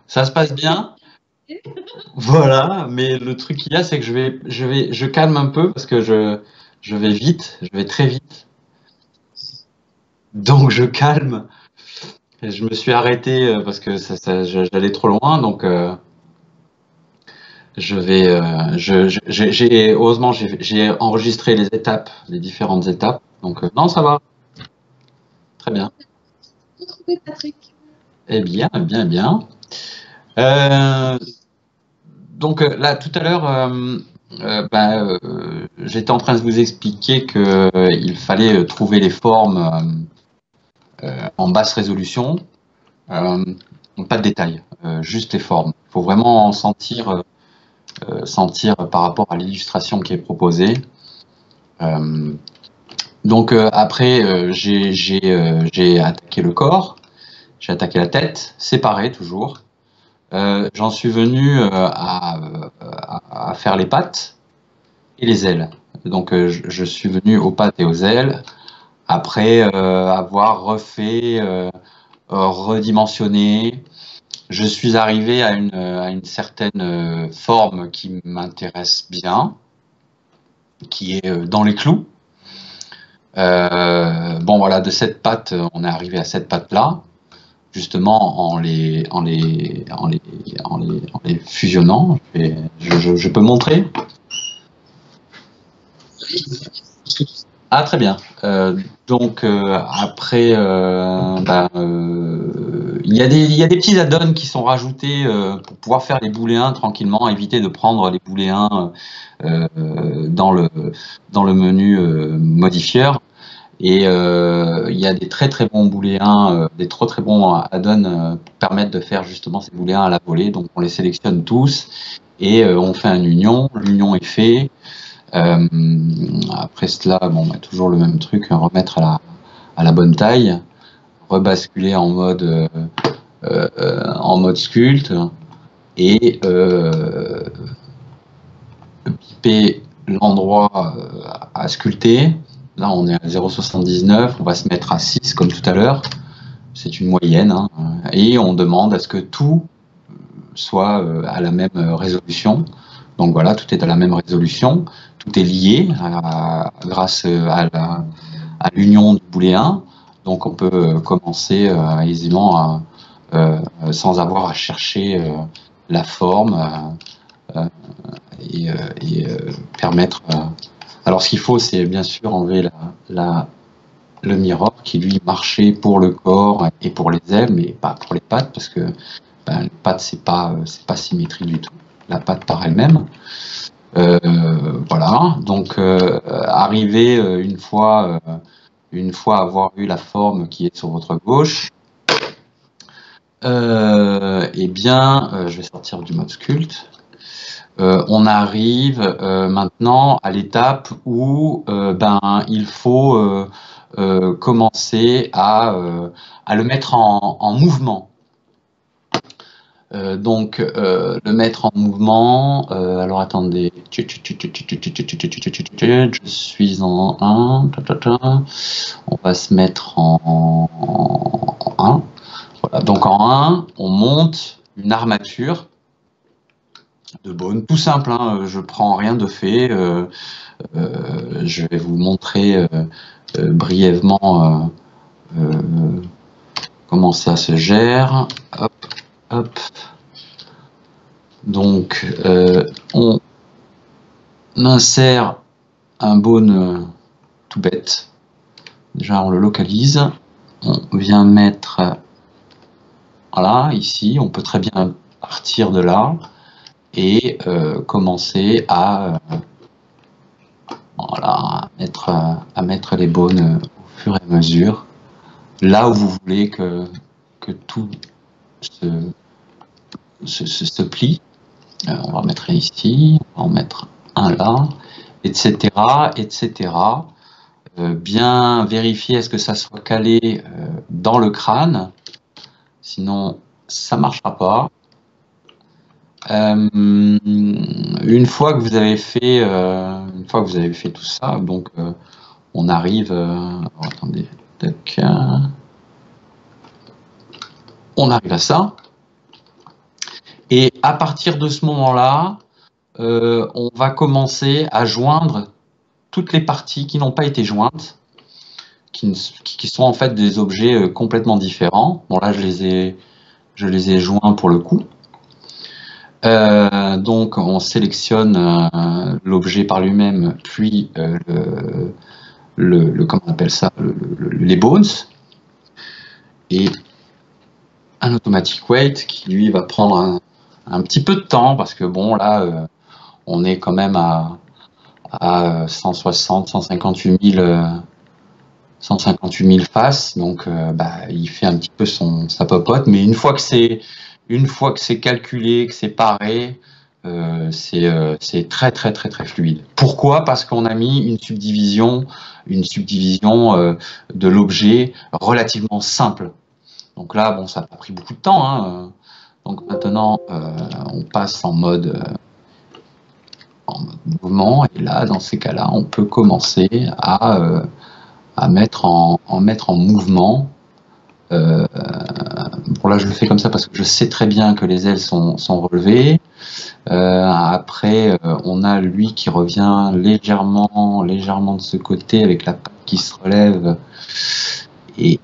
Ça se passe bien, voilà, mais le truc qu'il y a, c'est que je calme un peu parce que je vais vite, je vais très vite. Donc je calme. Et je me suis arrêté parce que j'allais trop loin, donc heureusement, j'ai enregistré les étapes, les différentes étapes. Donc non, ça va, très bien. Retrouver Patrick. Eh bien, eh bien, eh bien. Euh, donc là, tout à l'heure, j'étais en train de vous expliquer que il fallait trouver les formes en basse résolution. Euh, Pas de détails, juste les formes. Il faut vraiment sentir par rapport à l'illustration qui est proposée. Euh, donc après, j'ai attaqué le corps, j'ai attaqué la tête, séparé toujours. J'en suis venu à faire les pattes et les ailes. Donc je suis venu aux pattes et aux ailes après avoir refait, redimensionné. Je suis arrivé à une certaine forme qui m'intéresse bien, qui est dans les clous. Bon voilà, de cette patte, on est arrivé à cette patte-là, justement en les fusionnant. Je peux montrer? Ah très bien. Donc après, il y a des petits add-ons qui sont rajoutés pour pouvoir faire les booléens tranquillement, éviter de prendre les booléens dans le menu modifieur. Et il y a des très très bons booléens, des trop très bons add-ons qui permettent de faire justement ces booléens à la volée. Donc on les sélectionne tous et on fait un union. L'union est fait. Euh, Après cela, bon, bah, toujours le même truc, hein, remettre à la bonne taille, rebasculer en mode sculpte et piper l'endroit à sculpter. Là, on est à 0,79, on va se mettre à 6 comme tout à l'heure. C'est une moyenne, hein, et on demande à ce que tout soit à la même résolution. Donc voilà, tout est à la même résolution, tout est lié grâce à l'union du booléen. Donc on peut commencer aisément sans avoir à chercher la forme et permettre. Alors ce qu'il faut, c'est bien sûr enlever le mirror qui lui marchait pour le corps et pour les ailes, mais pas pour les pattes parce que les pattes c'est pas symétrique du tout. La patte par elle-même. Voilà. Donc arriver une fois avoir eu la forme qui est sur votre gauche, eh bien, je vais sortir du mode sculpte. On arrive maintenant à l'étape où il faut commencer à le mettre en mouvement. Donc le mettre en mouvement. Alors attendez, je suis en 1. On va se mettre en 1. Voilà. Donc en 1, on monte une armature de Bone, tout simple, hein, je prends rien de fait. Je vais vous montrer brièvement comment ça se gère. Hop, hop. Donc, on insère un Bone tout bête. Déjà, on le localise. On vient mettre, voilà, ici. On peut très bien partir de là et commencer voilà, à mettre les Bones au fur et à mesure, là où vous voulez que tout se plie. On va mettre ici, on va en mettre un là, etc., etc. Bien vérifier est-ce que ça soit calé dans le crâne, sinon ça marchera pas. Une fois que vous avez fait tout ça, donc on arrive. Attendez, tac, on arrive à ça. Et à partir de ce moment-là, on va commencer à joindre toutes les parties qui n'ont pas été jointes, qui sont en fait des objets complètement différents. Bon là, je les ai joints pour le coup. Donc on sélectionne l'objet par lui-même, puis comment on appelle ça, les bones, et un automatic wait qui lui va prendre un petit peu de temps, parce que bon là on est quand même à 160, 158 000 faces, donc il fait un petit peu sa popote, mais une fois que c'est calculé, que c'est paré, c'est très très très très fluide. Pourquoi? Parce qu'on a mis une subdivision de l'objet relativement simple. Donc là, bon, ça a pris beaucoup de temps, hein. Donc maintenant, on passe en mode mouvement, et là, dans ces cas-là, on peut commencer à mettre en mouvement. Bon là je le fais comme ça parce que je sais très bien que les ailes sont relevées. Après on a lui qui revient légèrement de ce côté avec la patte qui se relève, et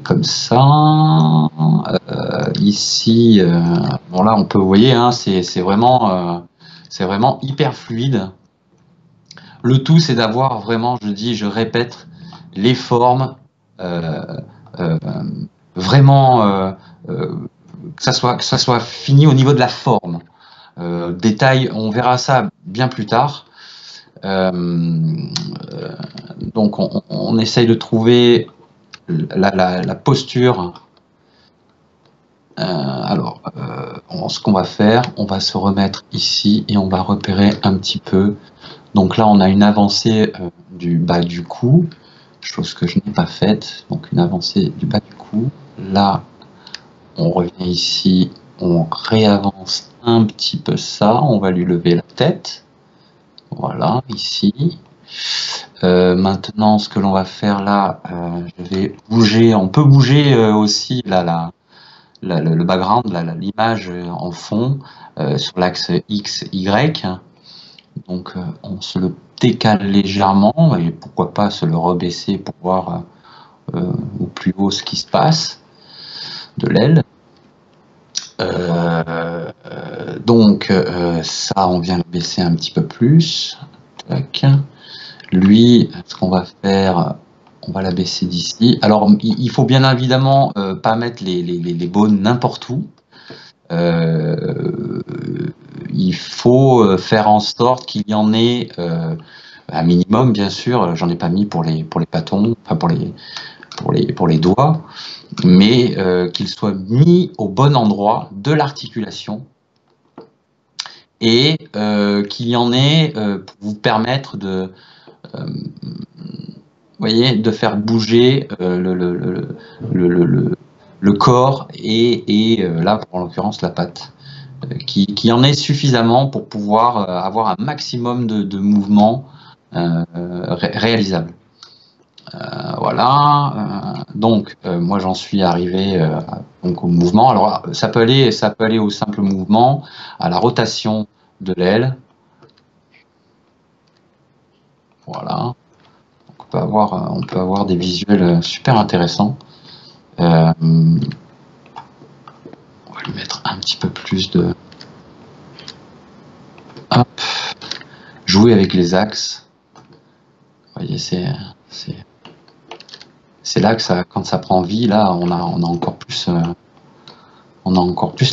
comme ça. Ici bon là on peut, vous voyez, hein, c'est vraiment hyper fluide. Le tout c'est d'avoir vraiment, je répète, les formes vraiment que ça soit fini au niveau de la forme. Détail, on verra ça bien plus tard. Donc on essaye de trouver la posture. Alors, ce qu'on va faire, on va se remettre ici et on va repérer un petit peu. Donc là, on a une avancée du bas du cou, chose que je n'ai pas faite. Donc une avancée du bas du cou. Là, on revient ici, on réavance un petit peu ça. On va lui lever la tête. Voilà, ici. Maintenant, ce que l'on va faire là, je vais bouger. On peut bouger aussi là, le background, l'image en fond, sur l'axe X, Y. Donc on se le décale légèrement, et pourquoi pas se le rebaisser pour voir au plus haut ce qui se passe de l'aile. Donc ça, on vient le baisser un petit peu plus. Tac. Lui, ce qu'on va faire, on va la baisser d'ici. Alors, il faut bien évidemment pas mettre les bones n'importe où. Il faut faire en sorte qu'il y en ait un minimum, bien sûr. J'en ai pas mis pour les pâtons, enfin pour les doigts, mais qu'il soit mis au bon endroit de l'articulation, et qu'il y en ait pour vous permettre de voyez, de faire bouger le corps et là, en l'occurrence, la patte, qui en est suffisamment pour pouvoir avoir un maximum de mouvements réalisables. Voilà. Donc, moi, j'en suis arrivé donc au mouvement. Alors, ça peut aller au simple mouvement, à la rotation de l'aile. Voilà. On peut avoir des visuels super intéressants. On va lui mettre un petit peu plus de... Hop. Jouer avec les axes. Vous voyez, c'est là que ça, quand ça prend vie, là, on a encore plus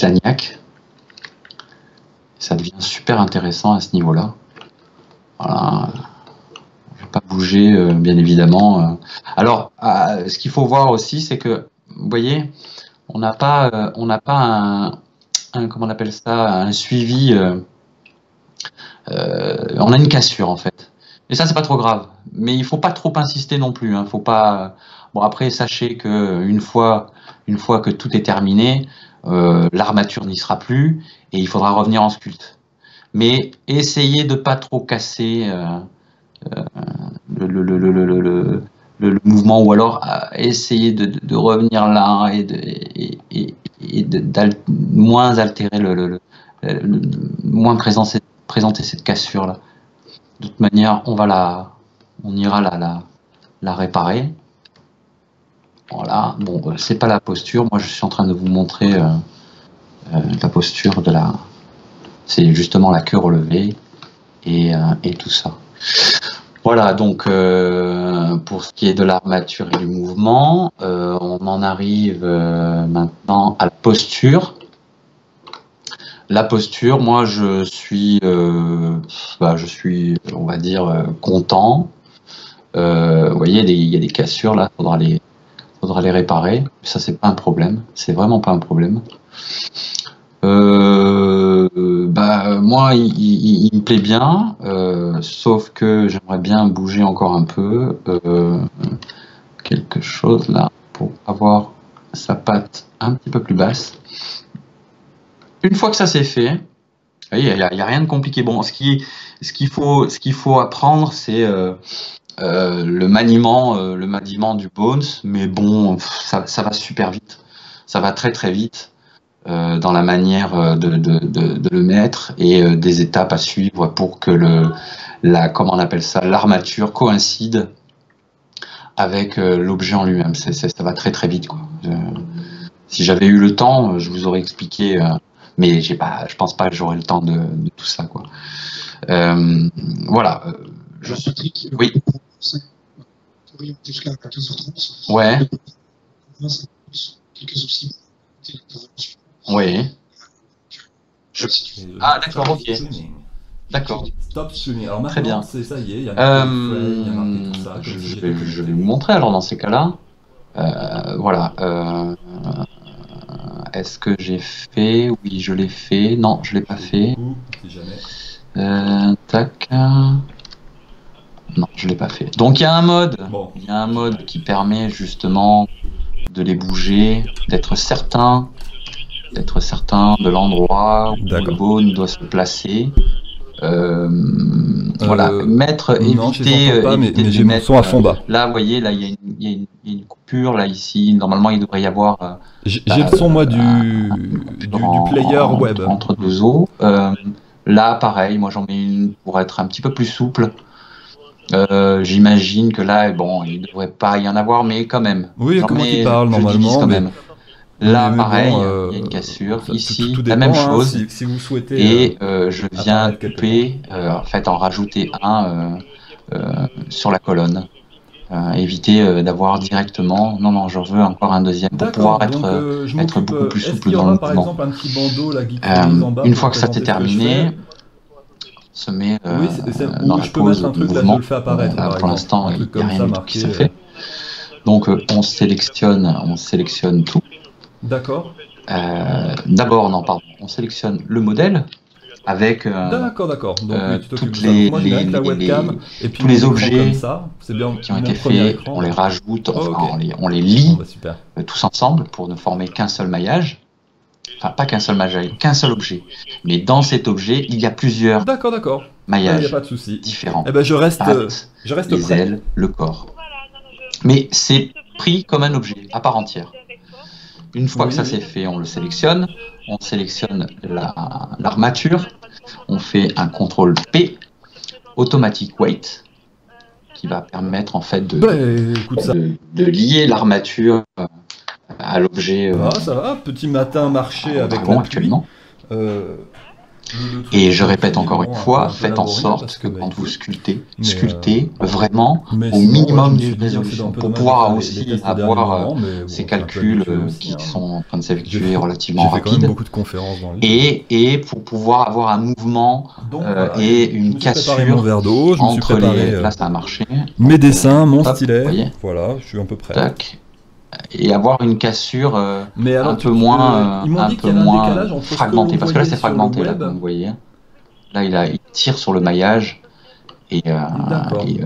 la niaque. Ça devient super intéressant à ce niveau-là. Voilà. Pas bouger, bien évidemment. Alors, ce qu'il faut voir aussi, c'est que, vous voyez, on n'a pas un comment on appelle ça, un suivi. On a une cassure en fait. Et ça, c'est pas trop grave. Mais il faut pas trop insister non plus. Hein. Faut pas. Bon, après, sachez que une fois que tout est terminé, l'armature n'y sera plus et il faudra revenir en sculpte. Mais essayez de pas trop casser. Le mouvement, ou alors essayer de revenir là et moins altérer moins présenter cette cassure-là. De toute manière, on ira la réparer. Voilà. Bon, c'est pas la posture. Moi, je suis en train de vous montrer la posture de la. C'est justement la queue relevée et tout ça. Voilà, donc pour ce qui est de l'armature et du mouvement, on en arrive maintenant à la posture. La posture, moi je suis, on va dire, content. Vous voyez, il y a des cassures là, faudra les réparer. Ça, c'est pas un problème, c'est vraiment pas un problème. Moi, il me plaît bien, sauf que j'aimerais bien bouger encore un peu quelque chose là pour avoir sa patte un petit peu plus basse. Une fois que ça c'est fait, il n'y a rien de compliqué. Bon, ce qu'il faut apprendre, c'est le maniement du bones, mais bon, ça va super vite, ça va très très vite. Dans la manière de le mettre et des étapes à suivre pour que comment on appelle ça, l'armature coïncide avec l'objet en lui-même. Ça va très très vite, quoi. Si j'avais eu le temps, je vous aurais expliqué, mais je pense pas que j'aurais le temps de tout ça, quoi. Voilà. Patrick, oui. Jusqu'à 15h30. Ouais. Quelques soucis. Oui. Ah, d'accord, ok. D'accord. Stop streaming. Alors très bien. C'est ça y est, il y a marqué tout ça. Je vais vous montrer alors dans ces cas-là. Voilà. Est-ce que j'ai fait? Oui, je l'ai fait. Non, je l'ai pas fait. Si jamais. Tac. Non, je l'ai pas fait. Donc il y a un mode. Bon. Il y a un mode qui permet justement de les bouger, d'être certain de l'endroit où le bone doit se placer. Voilà, éviter de mettre à fond bas. Là, vous voyez, là, il y a une coupure, là, ici, normalement, il devrait y avoir... J'ai le son, moi, du player web. Entre deux os. Là, pareil, moi, j'en mets une pour être un petit peu plus souple. J'imagine que là, bon, il ne devrait pas y en avoir, mais quand même. Oui, comment il parle, normalement, quand même. Là, pareil, il y a une cassure. Ici, la même chose. Si vous souhaitez. Et je viens couper, en fait, en rajouter un sur la colonne. Éviter d'avoir directement. Non, j'en veux encore un deuxième pour pouvoir être beaucoup plus souple dans le mouvement. Par exemple, un petit bandeau là, qui en bas, une fois que ça c'est terminé, se met dans la pause du mouvement. Pour l'instant, il n'y a rien du tout qui se fait. Donc on sélectionne tout. D'accord. D'abord, on sélectionne le modèle avec d'accord. Donc toutes les webcam et puis tous les objets comme ça. Bien, qui ont été faits, on les rajoute, on les lie tous ensemble pour ne former qu'un seul maillage. Enfin, pas qu'un seul maillage, qu'un seul objet. Mais dans cet objet, il y a plusieurs maillages y a pas de souci. différents. Eh ben, je reste les prêt. ailes, le corps. Mais c'est pris comme un objet à part entière. Une fois que ça c'est fait, on le sélectionne. On sélectionne l'armature. On fait un CTRL P, Automatic Weight, qui va permettre en fait de lier l'armature à l'objet. Ça va, petit matin marché avec actuellement. Et je répète encore une fois, faites en sorte que quand vous sculptez vraiment au minimum d'une résolution pour pouvoir aussi avoir ces calculs qui sont en train de s'effectuer relativement rapides et pour pouvoir avoir un mouvement et une cassure entre les... Là ça a marché. Mes dessins, mon stylet, voilà, je suis un peu prêt. Tac. Et avoir une cassure mais alors, un peu moins fragmentée, parce que là c'est fragmenté, là, comme vous voyez. Là il tire sur le maillage et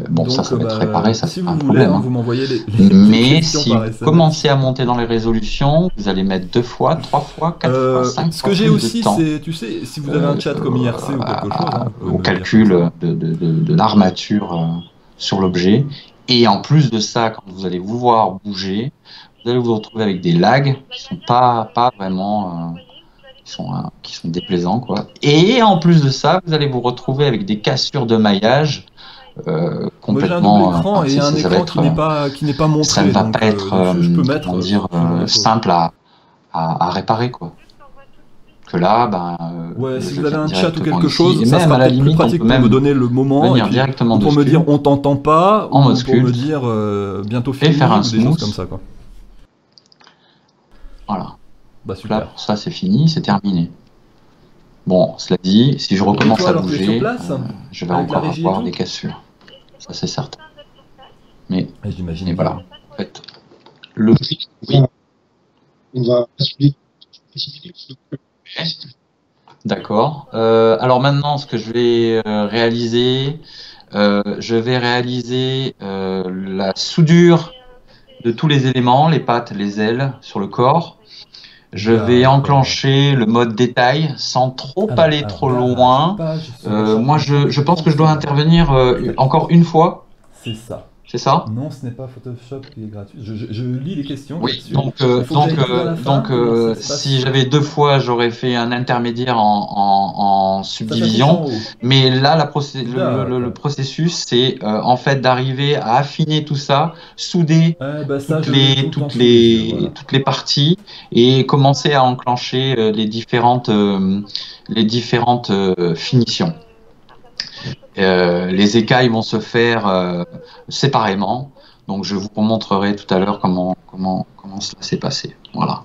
bon, donc, ça va être réparé, ça si c'est pas un voulez, problème. vous m'envoyez les mais si vous commencez à monter dans les résolutions, vous allez mettre 2 fois, 3 fois, 4 fois, 5 fois. Ce que j'ai aussi, c'est, tu sais, si vous avez un chat comme IRC ou quelque chose, au calcul de l'armature sur l'objet. Et en plus de ça, quand vous allez vous voir bouger, vous allez vous retrouver avec des lags qui sont pas vraiment qui sont déplaisants, quoi. Et en plus de ça, vous allez vous retrouver avec des cassures de maillage Moi j'ai un complètement. double écran et un Ça va écran être, qui n'est pas montré. ça ne va donc, pas être, je peux mettre comment dire, suivant les choses. simple à réparer, quoi. Que là, Ouais, si je vous avez viens un chat ou directement quelque ici. chose, Et ça même sera à la peut-être plus limite, on pratique peut pour me même donner le moment et venir puis directement ou pour me dessus dire on t'entend pas en ou mode pour me sculpt dire bientôt et fini faire un ou des choses smooth. comme ça quoi. Voilà. Bah Donc là, super. pour ça, c'est fini, c'est terminé. Bon, cela dit, si je Et recommence toi à alors tu es sur bouger, place je vais avec la encore régie et avoir tout? des cassures. Ça, c'est certain. Mais, J'imagine mais bien. voilà. En fait, le... Oui, On va basculer. d'accord. Alors maintenant, ce que je vais réaliser la soudure de tous les éléments, les pattes, les ailes sur le corps. Je vais D'accord. enclencher le mode détail sans trop aller Alors trop garage, loin. page sur achat Moi, contrat je pense que je dois fonctionnel. intervenir encore une fois, C'est ça. c'est ça? Non, ce n'est pas Photoshop qui est gratuit. Je lis les questions Oui, là-dessus. donc, Il faut que j'aille tout à la fin. Comment ça se passe? si j'avais 2 fois, j'aurais fait un intermédiaire en Ça s'affiche subdivision. en haut. Mais là, le D'accord. processus, c'est en fait d'arriver à affiner tout ça, souder Bah ça, je l'ai tout le temps sous les yeux, voilà. toutes les parties et commencer à enclencher les différentes finitions. Les écailles vont se faire séparément. Donc, je vous montrerai tout à l'heure comment cela s'est passé. Voilà.